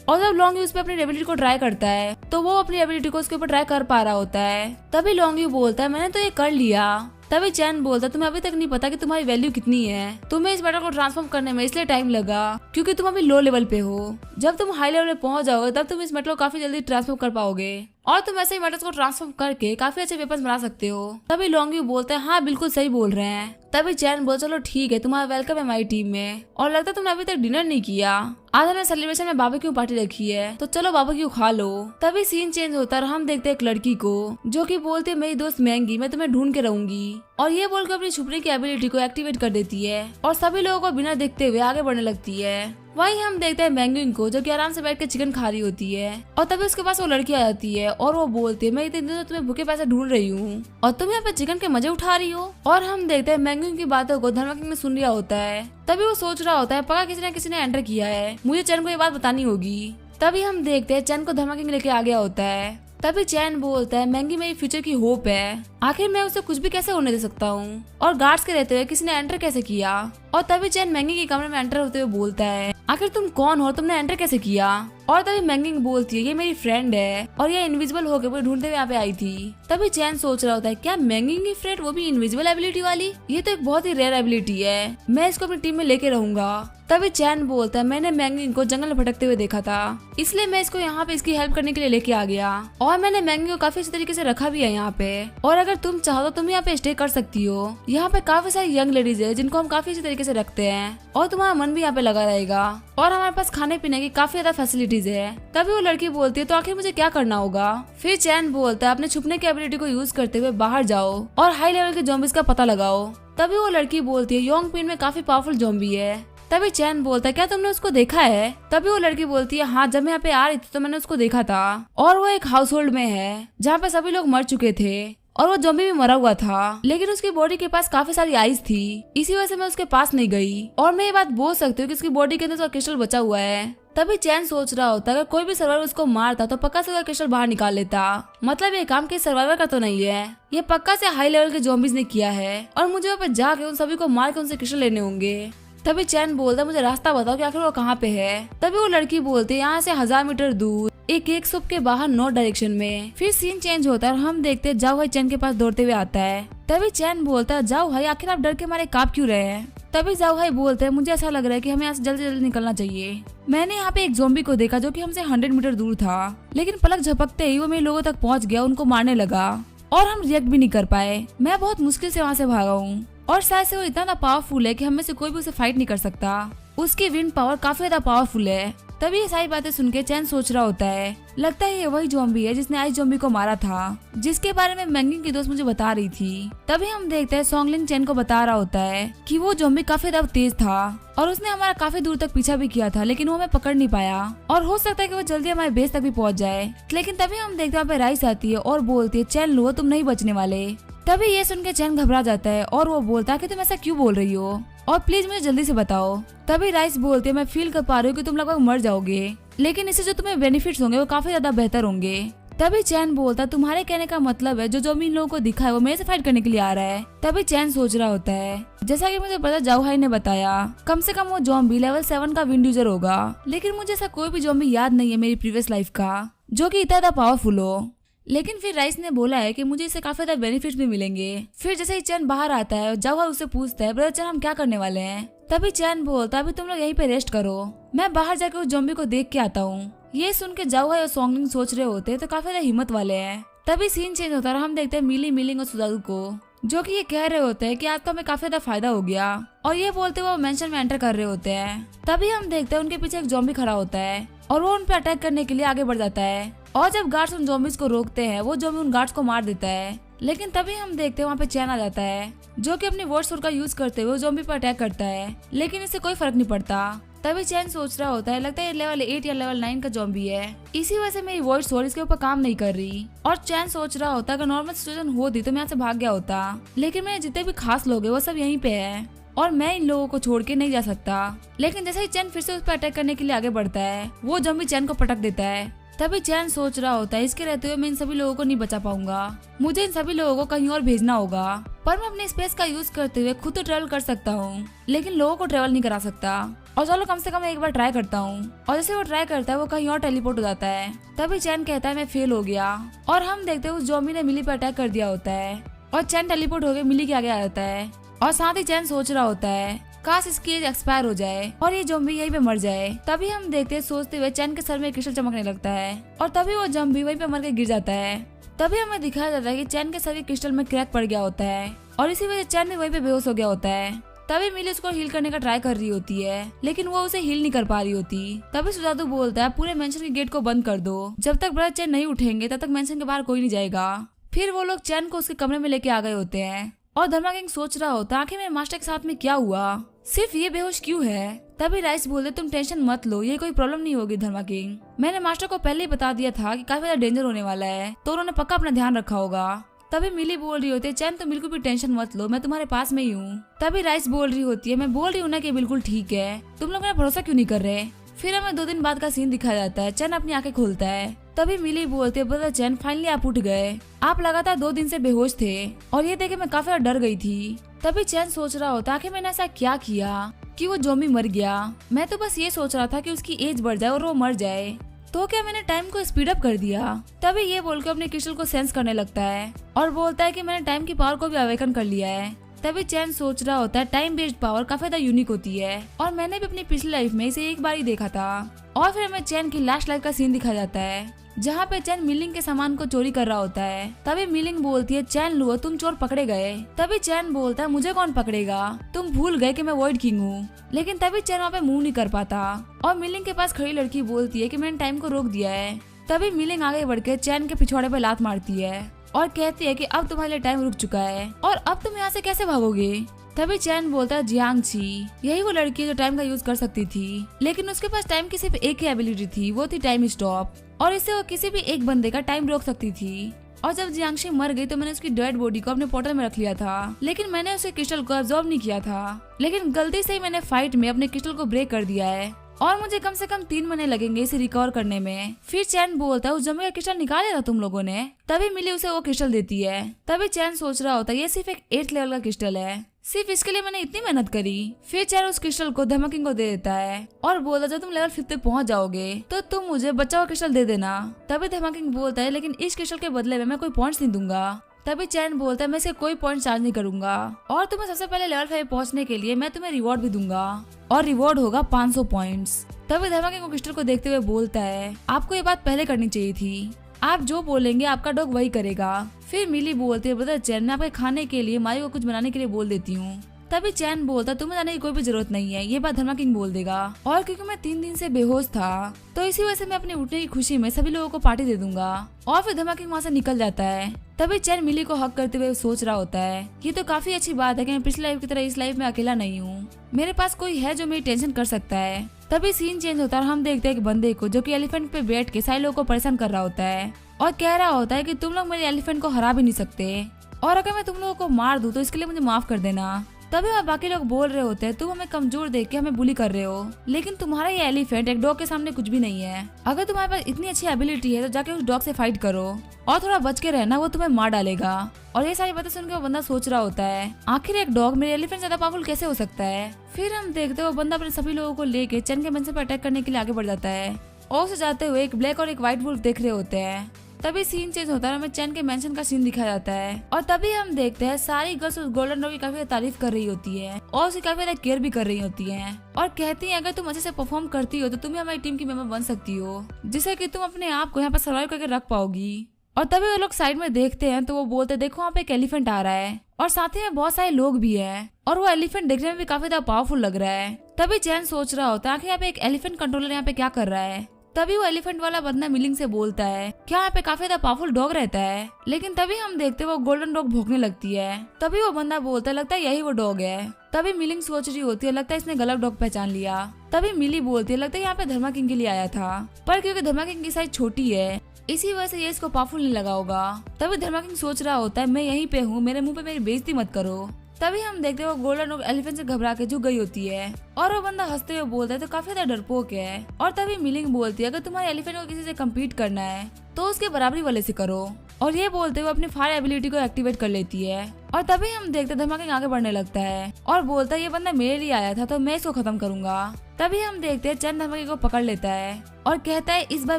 और जब लॉन्गयू उस पे अपनी एबिलिटी को ट्राई करता है तो वो अपनी एबिलिटी को उसके ऊपर ट्राई कर पा रहा होता है। तभी लॉन्गयू बोलता है मैंने तो ये कर लिया। तभी चैन बोलता है तुम्हें अभी तक नहीं पता कि तुम्हारी वैल्यू कितनी है, तुम्हें इस मेटल को ट्रांसफॉर्म करने में इसलिए टाइम लगा क्योंकि तुम अभी लो लेवल पे हो। जब तुम हाई लेवल पे पहुंच जाओगे तब तुम इस मेटल को काफी जल्दी ट्रांसफॉर्म कर पाओगे और तुम ऐसे ही मेटल्स को ट्रांसफॉर्म करके काफी अच्छे वेपन्स बना सकते हो। तभी लॉन्गयू बोलता है हाँ बिल्कुल सही बोल रहे हैं। तभी चैन बोलता चलो ठीक है तुम्हारा वेलकम है हमारी टीम में और लगता है तुमने अभी तक डिनर नहीं किया। आज हमने सेलिब्रेशन में बारबेक्यू पार्टी रखी है तो चलो बारबेक्यू खा लो। तभी सीन चेंज होता है और हम देखते हैं एक लड़की को जो कि बोलती है मेरी दोस्त मैंगी मैं तुम्हें ढूंढ के रहूंगी और ये बोलकर अपनी छुपने की एबिलिटी को एक्टिवेट कर देती है और सभी लोगों को बिना देखते हुए आगे बढ़ने लगती है। वहीं हम देखते हैं मैंगी को जो कि आराम से बैठ के चिकन खा रही होती है और तभी उसके पास वो लड़की आ जाती है और वो बोलती है मैं इतने दिनों से तुम्हें भूखे पैसे ढूंढ रही हूँ और तुम यहाँ पे चिकन के मजे उठा रही हो। और हम देखते हैं मैंगी की बातों को धर्मा किंग ने सुन लिया होता है। तभी वो सोच रहा होता है पक्का किसी ने एंटर किया है, मुझे चैन को ये बात बतानी होगी। तभी हम देखते हैं चैन को धर्मा किंग लेके आ गया होता है। तभी चैन बोलता है मैंगी मेरी फ्यूचर की होप है, आखिर मैं उसे कुछ भी कैसे होने दे सकता हूँ और गार्ड्स के रहते हुए किसी ने एंटर कैसे किया। और तभी चैन मैंगी के कमरे में एंटर होते हुए बोलता है आखिर तुम कौन हो, तुमने एंटर कैसे किया। और तभी मैंगी बोलती है ये मेरी फ्रेंड है और ये इनविजिबल होकर मुझे ढूंढते हुए यहाँ पे आई थी। तभी चैन सोच रहा होता है क्या मैंगी की फ्रेंड वो भी इनविजिबल एबिलिटी वाली, ये तो एक बहुत ही रेयर एबिलिटी है, मैं इसको अपनी टीम में लेके रहूंगा। तभी चैन बोलता है मैंने मैंगी को जंगल में भटकते हुए देखा था इसलिए मैं इसको यहाँ पे इसकी हेल्प करने के लिए लेके आ गया और मैंने मैंगी को काफी अच्छी तरीके से रखा भी है यहाँ पे और अगर तुम चाहो तो तुम यहाँ पे स्टे कर सकती हो। यहाँ पे काफी सारी यंग लेडीज है जिनको हम काफी अच्छी तरीके से रखते हैं और तुम्हारा मन भी यहाँ पे लगा रहेगा और हमारे पास खाने पीने की काफी ज्यादा फैसिलिटीज है। तभी वो लड़की बोलती है तो आखिर मुझे क्या करना होगा। फिर चैन बोलता है अपने छुपने की एबिलिटी को यूज करते हुए बाहर जाओ और हाई लेवल के ज़ॉम्बीज़ का पता लगाओ। तभी वो लड़की बोलती है योंग पिन में काफी पावरफुल ज़ॉम्बी है। तभी चैन बोलता है क्या तुमने उसको देखा है। तभी वो लड़की बोलती है हाँ जब मैं यहाँ पे आ रही थी तो मैंने उसको देखा था और वो एक हाउस होल्ड में है जहाँ पे सभी लोग मर चुके थे और वो ज़ॉम्बी भी मरा हुआ था लेकिन उसकी बॉडी के पास काफी सारी आइस थी, इसी वजह से मैं उसके पास नहीं गई और मैं ये बात बोल सकती हूँ कि उसकी बॉडी के अंदर तो क्रिस्टल बचा हुआ है। तभी चैन सोच रहा होता है अगर कोई भी सर्वाइवर उसको मारता तो पक्का से क्रिस्टल बाहर निकाल लेता, मतलब ये काम किसी सर्वाइवर का तो नहीं है, ये पक्का से हाई लेवल के ज़ॉम्बीज़ ने किया है और मुझे वहाँ पे जाके उन सभी को मार के उनसे क्रिस्टल लेने होंगे। तभी चैन बोलता है मुझे रास्ता बताओ कि आखिर वो कहाँ पे है। तभी वो लड़की बोलती है यहाँ से 1000 मीटर दूर एक केक शॉप के बाहर नॉर्थ डायरेक्शन में। फिर सीन चेंज होता है और हम देखते हैं जाओ भाई चैन के पास दौड़ते हुए आता है। तभी चैन बोलता है जाओ भाई आखिर आप डर के मारे कांप क्यों रहे हैं। तभी जाओ भाई बोलते हैं मुझे ऐसा लग रहा है कि हमें यहाँ से जल्दी जल्दी निकलना चाहिए। मैंने यहाँ पे एक ज़ॉम्बी को देखा जो कि हमसे 100 मीटर दूर था लेकिन पलक झपकते ही वो मेरे लोगों तक पहुँच गया, उनको मारने लगा और हम रिएक्ट भी नहीं कर पाए। मैं बहुत मुश्किल से वहाँ से भागा हूँ और शायद से वो इतना पावरफुल है कि हम में से कोई भी उसे फाइट नहीं कर सकता, उसकी विंड पावर काफी ज्यादा पावरफुल है। तभी ये सारी बातें सुन के चैन सोच रहा होता है लगता है ये वही ज़ॉम्बी है जिसने आइस ज़ॉम्बी को मारा था जिसके बारे में मैंगी की दोस्त मुझे बता रही थी। तभी हम देखते हैं सॉन्गलिन चैन को बता रहा होता है कि वो ज़ॉम्बी काफी ज्यादा तेज था और उसने हमारा काफी दूर तक पीछा भी किया था लेकिन वो हमें पकड़ नहीं पाया और हो सकता है कि वो जल्दी हमारे बेस तक भी पहुंच जाए। लेकिन तभी हम देखते हैं वहाँ पे राइस आती है और बोलती है चैन लो तुम नहीं बचने वाले। तभी ये सुन के चैन घबरा जाता है और वो बोलता है कि तुम ऐसा क्यों बोल रही हो और प्लीज मुझे जल्दी से बताओ। तभी राइस बोलती है मैं फील कर पा रही हूँ कि तुम लगभग मर जाओगे लेकिन इससे जो तुम्हें बेनिफिट्स होंगे वो काफी ज्यादा बेहतर होंगे। तभी चैन बोलता है तुम्हारे कहने का मतलब है जो ज़ॉम्बी इन लोगों को दिखा है वो मेरे से फाइट करने के लिए आ रहा है। तभी चैन सोच रहा होता है जैसा कि मुझे पता जाओ हाई ने बताया कम से कम वो ज़ॉम्बी लेवल 7 का विंड यूजर होगा लेकिन मुझे ऐसा कोई भी ज़ॉम्बी याद नहीं है मेरी प्रीवियस लाइफ का जो कि इतना पावरफुल हो। लेकिन फिर राइस ने बोला है कि मुझे इससे काफी ज्यादा बेनिफिट्स भी मिलेंगे। फिर जैसे ही चैन बाहर आता है जाओ उससे पूछता है ब्रदर चैन हम क्या करने वाले हैं। तभी चैन बोलता है अभी तुम लोग यहीं पे रेस्ट करो, मैं बाहर जाकर उस ज़ॉम्बी को देख के आता हूँ। ये सुन के जाओ और सोंगलिंग सोच रहे होते तो काफी ज्यादा हिम्मत वाले हैं। तभी सीन चेंज होता है और हम देखते हैं मिली, मिलिंग और सुजारू को, जो कि ये कह रहे होते हैं कि आज तो हमें काफी ज्यादा फायदा हो गया, और ये बोलते हुए वो मेंशन में एंटर कर रहे होते हैं। तभी हम देखते हैं उनके पीछे एक ज़ॉम्बी खड़ा होता है और वो उन पे अटैक करने के लिए आगे बढ़ जाता है, और जब गार्ड्स उन ज़ॉम्बीज को रोकते हैं वो ज़ॉम्बी उन गार्ड्स को मार देता है। लेकिन तभी हम देखते हैं वहाँ पे चैन आ जाता है, जो कि अपनी वॉइस स्वord का यूज करते हुए ज़ॉम्बी पर अटैक करता है, लेकिन इससे कोई फर्क नहीं पड़ता। तभी चैन सोच रहा होता है लगता है लेवल 8 या लेवल 9 का ज़ॉम्बी है, इसी वजह से मेरी वॉइस स्वord इसके ऊपर काम नहीं कर रही। और चैन सोच रहा होता अगर नॉर्मल सिचुएशन होती तो मैं यहाँ से भाग गया होता, लेकिन मेरे जितने भी खास लोग हैं वो सब यहीं पे है और मैं इन लोगों को छोड़ के नहीं जा सकता। लेकिन जैसे ही चैन फिर से उस पर अटैक करने के लिए आगे बढ़ता है वो ज़ॉम्बी चैन को पटक देता है। तभी चैन सोच रहा होता है इसके रहते हुए मैं इन सभी लोगों को नहीं बचा पाऊंगा, मुझे इन सभी लोगों को कहीं और भेजना होगा, पर मैं अपने स्पेस का यूज करते हुए खुद तो ट्रेवल कर सकता हूँ लेकिन लोगों को ट्रेवल नहीं करा सकता। और चलो कम से कम एक बार ट्राई करता हूँ। और जैसे वो ट्राई करता है वो कहीं और टेलीपोर्ट हो जाता है। तभी चैन कहता है मैं फेल हो गया, और हम देखते हैं उस ज़ॉम्बी ने मिली पर अटैक कर दिया होता है और चैन टेलीपोर्ट होकर मिली के आगे आ जाता है। और साथ ही चैन सोच रहा होता है काश इसकी एज एक्सपायर हो जाए और ये ज़ॉम्बी यहीं पे मर जाए। तभी हम देखते हैं सोचते हुए चैन के सर में क्रिस्टल चमकने लगता है और तभी वो ज़ॉम्बी वहीं पे मर के गिर जाता है। तभी हमें दिखाया जाता है कि चैन के सर के क्रिस्टल में क्रैक पड़ गया होता है और इसी वजह चैन भी वहीं पे बेहोश हो गया होता है। तभी मिली उसको हील करने का ट्राई कर रही होती है लेकिन वो उसे हील नहीं कर पा रही होती। तभी सुजारू बोलता है पूरे मेंशन के गेट को बंद कर दो, जब तक ब्रदर चैन नहीं उठेंगे तब तक मेंशन के बाहर कोई नहीं जाएगा। फिर वो लोग चैन को उसके कमरे में लेके आ गए होते हैं और धर्मा किंग सोच रहा होता आखिर में मास्टर के साथ में क्या हुआ, सिर्फ ये बेहोश क्यों है। तभी राइस बोलते तुम टेंशन मत लो, ये कोई प्रॉब्लम नहीं होगी धर्मा किंग, मैंने मास्टर को पहले ही बता दिया था कि काफी ज्यादा डेंजर होने वाला है तो उन्होंने पक्का अपना ध्यान रखा होगा। तभी मिली बोल रही होती है चैन तुम बिल्कुल भी टेंशन मत लो, मैं तुम्हारे पास में ही हूँ। तभी राइस बोल रही होती है मैं बोल रही हूँ ना कि बिल्कुल ठीक है, तुम लोग मेरा भरोसा क्यों नहीं कर रहे। फिर हमें 2 दिन बाद का सीन दिखाया जाता है, चैन अपनी आंखें खोलता है। तभी मिली बोलते ब्रदर चैन फाइनली आप उठ गए, आप लगातार 2 दिन से बेहोश थे और ये देखे मैं काफी डर गई थी। तभी चैन सोच रहा होता आखिर मैंने ऐसा क्या किया कि वो ज़ॉम्बी मर गया, मैं तो बस ये सोच रहा था कि उसकी एज बढ़ जाए और वो मर जाए, तो क्या मैंने टाइम को स्पीड अप कर दिया। तभी ये बोल के अपने क्रिस्टल को सेंस करने लगता है और बोलता है कि मैंने टाइम की पावर को भी अवेकन कर लिया है। तभी चैन सोच रहा होता है टाइम बेस्ड पावर काफी ज्यादा यूनिक होती है और मैंने भी अपनी पिछली लाइफ में इसे एक बार ही देखा था। और फिर हमें चैन की लास्ट लाइफ का सीन दिखाया जाता है जहाँ पे चैन मिलिंग के सामान को चोरी कर रहा होता है। तभी मिलिंग बोलती है चैन लो तुम चोर पकड़े गए। तभी चैन बोलता है मुझे कौन पकड़ेगा, तुम भूल गए कि मैं वॉइड किंग हूँ। लेकिन तभी चैन वहाँ पे मूव नहीं कर पाता और मिलिंग के पास खड़ी लड़की बोलती है कि मैंने टाइम को रोक दिया है। तभी मिलिंग आगे बढ़ के चैन के पिछवाड़े पे लात मारती है और कहती है कि अब तुम्हारे लिए टाइम रुक चुका है और अब तुम यहाँ से कैसे भागोगे। तभी चैन बोलता है जियांगची यही वो लड़की है जो टाइम का यूज कर सकती थी, लेकिन उसके पास टाइम की सिर्फ एक ही एबिलिटी थी, वो थी टाइम स्टॉप, और इससे वो किसी भी एक बंदे का टाइम रोक सकती थी। और जब जियांगशी मर गई तो मैंने उसकी डेड बॉडी को अपने पोर्टल में रख लिया था, लेकिन मैंने उसे क्रिस्टल को अब्सॉर्ब नहीं किया था, लेकिन गलती से ही मैंने फाइट में अपने क्रिस्टल को ब्रेक कर दिया है और मुझे कम से कम 3 महीने लगेंगे इसे रिकवर करने में। फिर चैन बोलता है उस ज़ॉम्बी का क्रिस्टल निकाल था तुम लोगों ने। तभी मिली उसे वो क्रिस्टल देती है। तभी चैन सोच रहा होता है ये सिर्फ एक 8th लेवल का क्रिस्टल है, सिर्फ इसके लिए मैंने इतनी मेहनत करी। फिर चैन उस क्रिस्टल को धर्मा किंग को दे देता है और बोलता जब तुम लेवल 5 पे पहुंच जाओगे तो तुम मुझे बचा हुआ क्रिस्टल दे देना। तभी धर्मा किंग बोलता है लेकिन इस क्रिस्टल के बदले में मैं कोई पॉइंट्स नहीं दूंगा। तभी चैन बोलता है मैं इसे कोई पॉइंट चार्ज नहीं करूंगा और तुम्हें सबसे पहले लेवल 5 पहुंचने के लिए मैं तुम्हें रिवॉर्ड भी दूंगा और रिवॉर्ड होगा 500 पॉइंट्स। तभी धर्मा किंग क्रिस्टल को देखते हुए बोलता है आपको ये बात पहले करनी चाहिए थी, आप जो बोलेंगे आपका डॉग वही करेगा। फिर मिली बोलती है ब्रदर चैन मैं आपके खाने के लिए मारी को कुछ बनाने के लिए बोल देती हूँ। तभी चैन बोलता तुम्हें जाने की कोई भी जरूरत नहीं है, ये बात धर्मा किंग बोल देगा और क्योंकि मैं 3 दिन से बेहोश था तो इसी वजह से मैं अपने उठने की खुशी में सभी लोगों को पार्टी दे दूंगा। और फिर धर्मा किंग वहाँ से निकल जाता है। तभी चैन मिली को हक करते हुए सोच रहा होता है ये तो काफी अच्छी बात है कि मैं पिछली लाइफ की तरह इस लाइफ में अकेला नहीं हूँ, मेरे पास कोई है जो मेरी टेंशन कर सकता है। तभी सीन चेंज होता है और हम देखते हैं एक बंदे को जो कि एलिफेंट पे बैठ के सारे लोगों को परेशान कर रहा होता है और कह रहा होता है कि तुम लोग मेरे एलिफेंट को हरा भी नहीं सकते और अगर मैं तुम लोगों को मार दूं तो इसके लिए मुझे माफ कर देना। तभी वहाँ बाकी लोग बोल रहे होते हैं तुम हमें कमजोर देख के हमें बुली कर रहे हो, लेकिन तुम्हारा ये एलिफेंट एक डॉग के सामने कुछ भी नहीं है। अगर तुम्हारे पास इतनी अच्छी एबिलिटी है तो जाके उस डॉग से फाइट करो और थोड़ा बच के रहना, वो तुम्हें मार डालेगा। और ये सारी बातें सुनकर वो बंदा सोच रहा होता है आखिर एक डॉग मेरे एलिफेंट ज्यादा पावरफुल कैसे हो सकता है। फिर हम देखते हैं वो बंदा अपने सभी लोगों को लेके चैन के मेंशन पर अटैक करने के लिए आगे बढ़ जाता है और उसे जाते हुए एक ब्लैक और एक व्हाइट वुल्फ देख रहे होते हैं तभी सीन चेंज होता है, हमें चैन के मेंशन का सीन दिखाया जाता है और तभी हम देखते हैं सारी गर्ल्स उस गोल्डन डॉग की काफी तारीफ कर रही होती है और उसकी काफी ज्यादा केयर भी कर रही होती है और कहती है अगर तुम अच्छे से परफॉर्म करती हो तो तुम हमारी टीम की मेंबर बन सकती हो, जिससे कि तुम अपने आप को यहाँ पर सर्वाइव करके रख पाओगी। और तभी वो लोग साइड में देखते हैं तो वो बोलते हैं देखो वहाँ पे एक एलिफेंट आ रहा है और साथ ही में बहुत सारे लोग भी हैं और वो एलिफेंट देखने में भी काफी ज्यादा पावरफुल लग रहा है। तभी चैन सोच रहा होता है आखिर यहाँ पे एक एलिफेंट कंट्रोलर यहाँ पे क्या कर रहा है। तभी वो एलिफेंट वाला बंदा मिलिंग से बोलता है क्या यहाँ पे काफी ज्यादा पावरफुल डॉग रहता है, लेकिन तभी हम देखते हैं वो गोल्डन डॉग भौंकने लगती है। तभी वो बंदा बोलता है लगता है यही वो डॉग है। तभी मिलिंग सोच रही होती है लगता है इसने गलत डॉग पहचान लिया। तभी मिली बोलती है लगता है यहाँ पे धर्मा किंग के लिए आया था, पर क्योंकि धर्मा किंग की साइज छोटी है इसी वजह से ये इसको पावरफुल नहीं लगा होगा। तभी धर्मा किंग सोच रहा होता है मैं यहीं पे हूँ, मेरे मुंह पे मेरी बेइज्जती मत करो। तभी हम देखते हैं वो गोल्डन डॉग एलिफेंट से घबरा के झुक गई होती है और वो बंदा हंसते हुए बोलता है तो काफी ज्यादा डरपोक है। और तभी मिलिंग बोलती है अगर तुम्हारे एलिफेंट को किसी से कम्पीट करना है तो उसके बराबरी वाले से करो, और ये बोलते हुए अपनी फायर एबिलिटी को एक्टिवेट कर लेती है। और तभी हम देखते हैं धर्मा किंग आगे बढ़ने लगता है और बोलता है ये बंदा मेरे लिए आया था तो मैं इसको खत्म करूंगा। तभी हम देखते हैं चैन धर्मा किंग को पकड़ लेता है और कहता है इस बार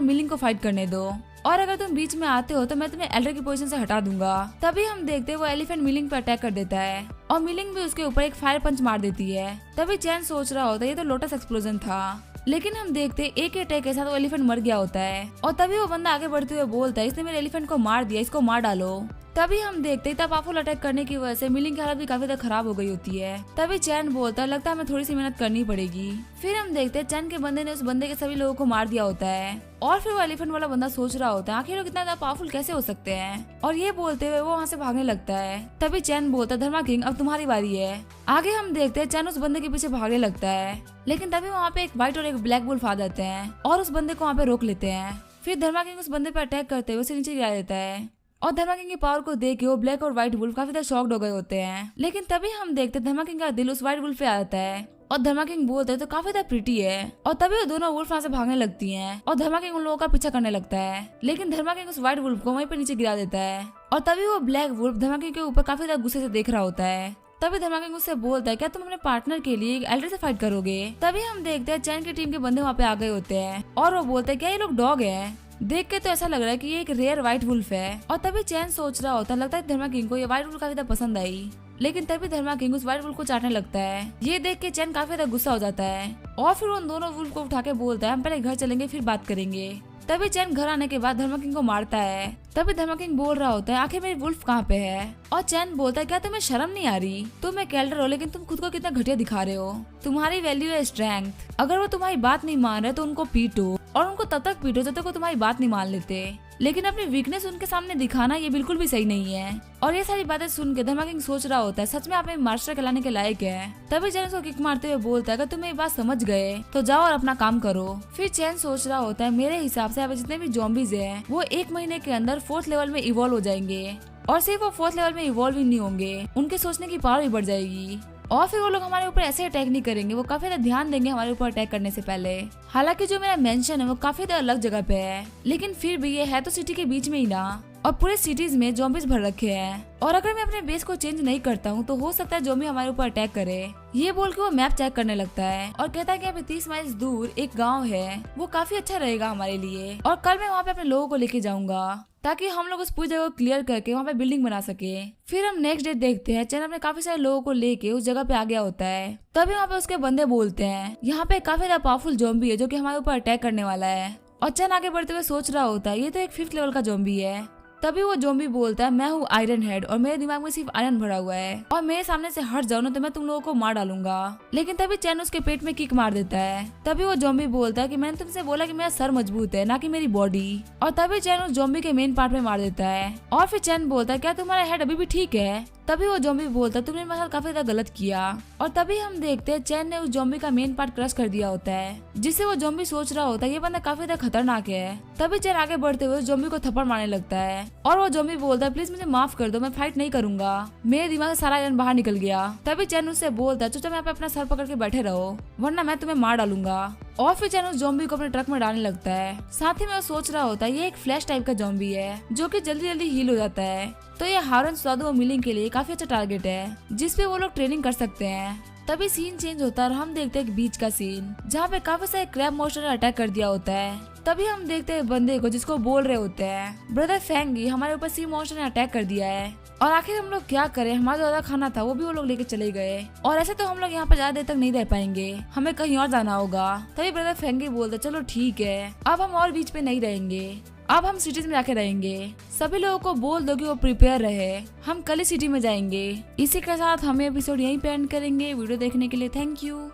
मिलिंग को फाइट करने दो और अगर तुम बीच में आते हो तो मैं तुम्हें एल्डर की पोजीशन से हटा दूंगा। तभी हम देखते हैं वो एलिफेंट मिलिंग पर अटैक कर देता है और मिलिंग भी उसके ऊपर एक फायर पंच मार देती है। तभी चैन सोच रहा होता है ये तो लोटस एक्सप्लोजन था, लेकिन हम देखते हैं एक अटैक के साथ वो एलिफेंट मर गया होता है। और तभी वो बंदा आगे बढ़ते हुए बोलता है इसने मेरे एलिफेंट को मार दिया, इसको मार डालो। तभी हम देखते हैं इतना पावरफुल अटैक करने की वजह से मिलिंग की हालत भी काफी ज्यादा खराब हो गई होती है। तभी चैन बोलता है लगता है हमें थोड़ी सी मेहनत करनी पड़ेगी। फिर हम देखते हैं चैन के बंदे ने उस बंदे के सभी लोगों को मार दिया होता है और फिर वो एलिफेंट वाला बंदा सोच रहा होता है आखिर वो कितना ज्यादा पावरफुल कैसे हो सकते हैं, और ये बोलते हुए वो वहाँ से भागने लगता है। तभी चैन बोलता है धर्मा किंग अब तुम्हारी बारी है। आगे हम देखते हैं चैन उस बंदे के पीछे भागने लगता है, लेकिन तभी वहाँ पे एक व्हाइट और एक ब्लैक वुल्फ आ जाते हैं और उस बंदे को वहाँ पे रोक लेते हैं। फिर धर्मा किंग उस बंदे पर अटैक करते हुए उसे नीचे गिरा देता है और धर्मा किंग की पावर को देख के वो ब्लैक और व्हाइट वुल्फ काफी ज्यादा शॉक्ड हो गए होते हैं। लेकिन तभी हम देखते हैं धर्मा किंग का दिल उस व्हाइट वुल्फ पे आ जाता है और धर्मा किंग बोलते हैं तो काफी ज्यादा प्रीटी है। और तभी वो दोनों वुल्फ वहाँ से भागने लगती हैं और धर्मा किंग उन लोगों का पीछा करने लगता है, लेकिन धर्मा किंग उस व्हाइट वुल्फ को वहीं पे नीचे गिरा देता है। और तभी वो ब्लैक वुल्फ धर्मा किंग के ऊपर काफी ज्यादा गुस्से से देख रहा होता है। तभी धर्मा किंग उससे बोलता है क्या तुम अपने पार्टनर के लिए एक एल्डर से फाइट करोगे। तभी हम देखते हैं चैन की टीम के बंदे वहाँ पे आ गए होते हैं और वो बोलते हैं क्या ये लोग डॉग है, देख के तो ऐसा लग रहा है कि ये एक रेयर व्हाइट वुल्फ है। और तभी चैन सोच रहा होता है लगता है धर्मा किंग को ये व्हाइट वुल्फ काफी ज्यादा पसंद आई, लेकिन तभी धर्मा किंग उस व्हाइट वुल्फ को चाटने लगता है। ये देख के चैन काफी ज्यादा गुस्सा हो जाता है और फिर उन दोनों वुल्फ को उठा के बोलता है हम पहले घर चलेंगे फिर बात करेंगे। तभी चैन घर आने के बाद धर्मा किंग को मारता है। तभी धर्मा किंग बोल रहा होता है आखिर मेरी वुल्फ कहाँ पे है, और चैन बोलता है क्या तुम्हें शर्म नहीं आ रही, तुम एक एल्डर हो लेकिन तुम खुद को कितना घटिया दिखा रहे हो, तुम्हारी वैल्यू है स्ट्रेंथ, अगर वो तुम्हारी बात नहीं मान रहे तो उनको पीटो और उनको तब तक पीटो जब तक वो तुम्हारी बात नहीं मान लेते, लेकिन अपनी वीकनेस उनके सामने दिखाना ये बिल्कुल भी सही नहीं है। और ये सारी बातें सुन के धर्मा किंग सोच रहा होता है सच में आप मास्टर कहलाने के लायक है। तभी चैन उसको किक मारते हुए बोलता है अगर तुम ये बात समझ गए तो जाओ और अपना काम करो। फिर चैन सोच रहा होता है मेरे हिसाब से अब जितने भी ज़ॉम्बीज हैं वो 1 महीने के अंदर 4th लेवल में इवॉल्व हो जाएंगे, और सिर्फ वो 4th लेवल में इवॉल्व ही नहीं होंगे, उनके सोचने की पावर भी बढ़ जाएगी और फिर वो लोग हमारे ऊपर ऐसे अटैक नहीं करेंगे, वो काफी ज्यादा ध्यान देंगे हमारे ऊपर अटैक करने से पहले। हालांकि जो मेरा मेंशन है वो काफी ज्यादा अलग जगह पे है, लेकिन फिर भी ये है तो सिटी के बीच में ही ना, और पूरे सिटीज में ज़ॉम्बीज भर रखे हैं, और अगर मैं अपने बेस को चेंज नहीं करता हूँ तो हो सकता है ज़ॉम्बी हमारे ऊपर अटैक करे। ये बोल के वो मैप चेक करने लगता है और कहता है कि अभी 30 माइल दूर एक गांव है, वो काफी अच्छा रहेगा हमारे लिए, और कल मैं वहाँ पे अपने लोगों को लेके जाऊंगा ताकि हम लोग उस पूरी जगह को क्लियर करके वहाँ पे बिल्डिंग बना सके। फिर हम नेक्स्ट डे देखते हैं चैन अपने काफी सारे लोगों को लेके उस जगह पे आ गया होता है। तभी वहाँ पे उसके बंदे बोलते हैं यहाँ पे काफी ज्यादा पावरफुल ज़ॉम्बी है जो कि हमारे ऊपर अटैक करने वाला है, और चैन आगे बढ़ते हुए सोच रहा होता है ये तो एक 5th लेवल का ज़ॉम्बी है। तभी वो ज़ॉम्बी बोलता है मैं हूँ आयरन हेड और मेरे दिमाग में सिर्फ आयरन भरा हुआ है, और मेरे सामने से हट जाओ ना तो मैं तुम लोगों को मार डालूंगा। लेकिन तभी चैन उसके पेट में किक मार देता है। तभी वो ज़ॉम्बी बोलता है कि मैंने तुमसे बोला कि मेरा सर मजबूत है ना कि मेरी बॉडी, और तभी चैन उस ज़ॉम्बी के मेन पार्ट में मार देता है। और फिर चैन बोलता है क्या तुम्हारा हेड अभी भी ठीक है। तभी वो ज़ॉम्बी बोलता है तुमने मेरे साथ काफी ज्यादा गलत किया, और तभी हम देखते हैं चैन ने उस ज़ॉम्बी का मेन पार्ट क्रश कर दिया होता है, जिससे वो ज़ॉम्बी सोच रहा होता है ये बंदा काफी ज्यादा खतरनाक है। तभी चैन आगे बढ़ते हुए उस ज़ॉम्बी को थप्पड़ मारने लगता है और वो ज़ॉम्बी बोलता है प्लीज मुझे माफ कर दो, मैं फाइट नहीं करूंगा, मेरे दिमाग से सारा आयरन बाहर निकल गया। तभी चैन उससे बोलता है चुपचाप यहाँ पे अपना सर पकड़ के बैठे रहो वरना मैं तुम्हें मार डालूंगा। और फिर चैन उस ज़ॉम्बी को अपने ट्रक में डालने लगता है। साथ ही में वो सोच रहा होता है ये एक फ्लैश टाइप का ज़ॉम्बी है जो कि जल्दी जल्दी हील हो जाता है, तो ये हारन स्वादो और मिलिंग के लिए काफी अच्छा टारगेट है जिसपे वो लोग ट्रेनिंग कर सकते हैं। तभी सीन चेंज होता है और हम देखते हैं एक बीच का सीन जहाँ पे काफी सारे क्रैब मॉन्स्टर ने अटैक कर दिया होता है। तभी हम देखते हैं बंदे को जिसको बोल रहे होते हैं ब्रदर फेंगी हमारे ऊपर सी मॉन्स्टर ने अटैक कर दिया है और आखिर हम लोग क्या करें, हमारा ज्यादा खाना था वो भी वो लोग लेके चले गए और ऐसे तो हम लोग यहाँ पर ज्यादा देर तक नहीं रह पाएंगे, हमें कहीं और जाना होगा। तभी ब्रदर फेंगी बोलते चलो ठीक है अब हम और बीच पे नहीं रहेंगे, अब हम सिटीज में जाके रहेंगे। सभी लोगों को बोल दो कि वो प्रिपेयर रहे, हम कल ही सिटी में जाएंगे। इसी के साथ हम एपिसोड यहीं पे एंड करेंगे। वीडियो देखने के लिए थैंक यू।